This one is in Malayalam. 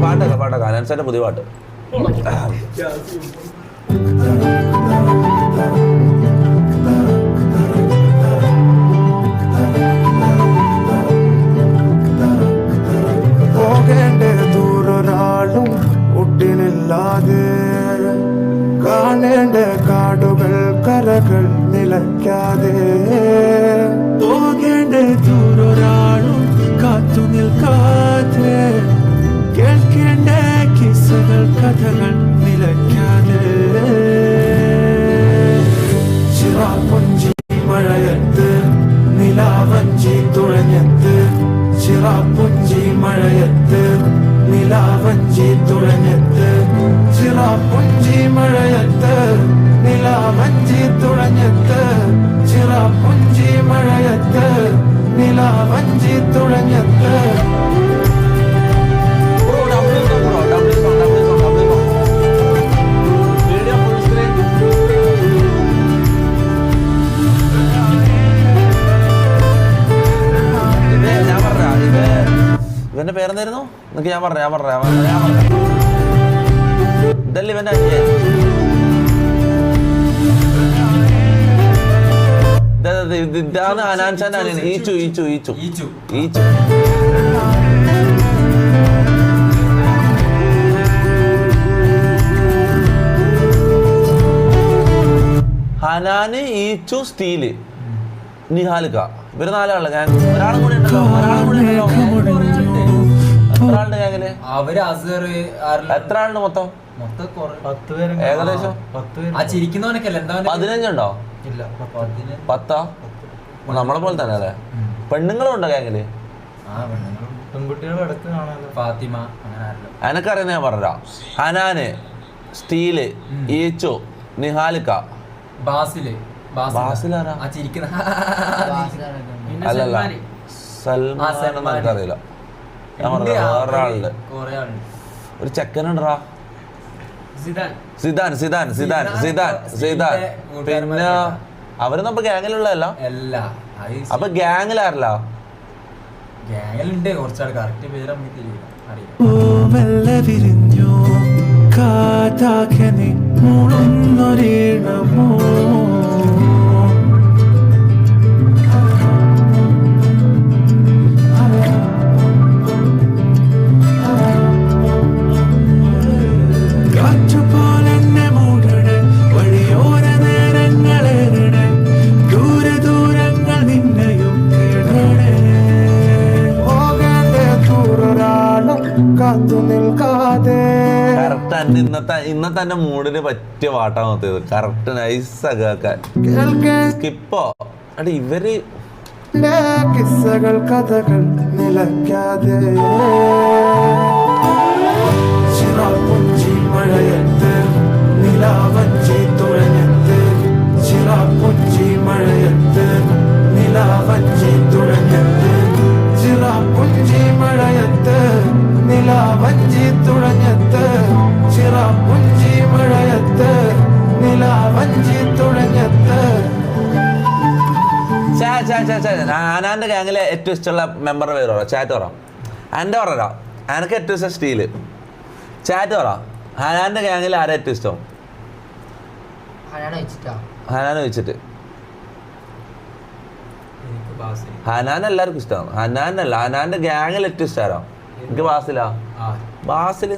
പാട്ടൊക്കെ അനാൻസിന്റെ പുതിയ പാട്ട്. പോകേണ്ട ദൂരൊരാളും ഒട്ടിനില്ലാതെ, കാണേണ്ട കാടുകൾ കരകൾ നിലയ്ക്കാതെ, പോകേണ്ട ദൂരൊരാളും കാത്തു നിൽക്കാതെ, കേൾക്കേണ്ട കിസ്സകൾ കഥകൾ നിലയ്ക്കാതെ, ചിറാപ്പുഞ്ചി മഴയത്ത് നിലാവഞ്ചി തുഴഞ്ഞത്ത്, ചിറാപ്പുഞ്ചി മഴയത്ത് നിലാവഞ്ചി തുഴഞ്ഞത്ത്, ചിറാപ്പുഞ്ചി മഴയത്ത് നിലാവഞ്ചി തുഴഞ്ഞത്ത്, ചിറാപ്പുഞ്ചി മഴയത്ത് നിലാവഞ്ചി തുഴഞ്ഞത്ത്. ഇവന്റെ പേരെന്തായിരുന്നു എന്നൊക്കെ ഞാൻ പറഞ്ഞ ഇതല്ലേ ഇവന്റെ ഇതാണ് അനാൻസാന്റെ അനിയൻ. ഈച്ചു ഹനാന്, ഈച്ചു, സ്റ്റീല്, നിഹാലിക, ഇവര് നാലാള്. ഞാൻ ഒരാളും കൂടി ഉണ്ടല്ലോ. എത്ര ആളുണ്ട് മൊത്തം? ഏകദേശം 15 ഉണ്ടോ? 10? നമ്മളെ പോലെ തന്നെ അല്ലേ? പെണ്ണുങ്ങളും ഉണ്ടോ ഗാങ്ങില്? എനക്കറിയുന്ന ഞാൻ പറഞ്ഞ ഹനാന്, സ്റ്റീല്, ഈച്ചു, നിഹാലിക, ബാസിലാരാ? അല്ലല്ല സൽമാൻ എനിക്കറിയില്ല. ഞാൻ പറഞ്ഞ വേറൊരാളുണ്ട്, ഒരു ചെക്കനുണ്ടാ, സിദാൻ. പിന്നെ അവരൊന്നും അപ്പൊ ഗ്യാങ്ങിലുള്ളതല്ല. അപ്പൊ ഗ്യാങ്ങിലാരല്ല? ഗ്യാങ്ങിലുണ്ട് കുറച്ചാൾ. കറക്റ്റ് പേര് ഇന്നത്തെ എന്റെ മൂഡിന് പറ്റിയ പാട്ടാ നോക്കിയത്. കറക്റ്റ് നൈസ് കേൾക്കാൻ. സ്കിപ്പോ അല്ല ഇവര് കിസ്സകൾ കഥകൾ നിലയ്ക്കാതെ, ചിറാപ്പുഞ്ചി മഴയത്ത് നിലാവഞ്ചി തുഴഞ്ഞത്ത്, ചിറാപ്പുഞ്ചി മഴയത്ത് നിലാവഞ്ചി തുഴഞ്ഞത്ത്, ചിറാപ്പുഞ്ചി മഴയത്ത് നിലാവഞ്ചി തുഴഞ്ഞത്ത്, ചിറാപ്പുഞ്ചി മഴയത്ത് നിലാവഞ്ചി തുഴഞ്ഞത്ത്. അനാന്റെ ഗാങ്ങിലെ ഏറ്റവും ഇഷ്ടമുള്ള മെമ്പറുടെ പേര് പറ. ചാറ്റ് പറ. എൻ്റെ പറ. എനിക്ക് ഏറ്റവും ഇഷ്ടം സ്റ്റീല്. ചാറ്റ് പറ. ഹനാന്റെ ഗാങ്ങിൽ ആരാ ഏറ്റവും ഇഷ്ടം? ഹനാനെ വെച്ചിട്ട് ഹനാൻ എല്ലാവർക്കും ഇഷ്ടമാണ്. ഹനാനല്ല, ഹനാന്റെ ഗാങ്ങിൽ ഏറ്റവും ഇഷ്ടമാണോ? എനിക്ക് ബാസില.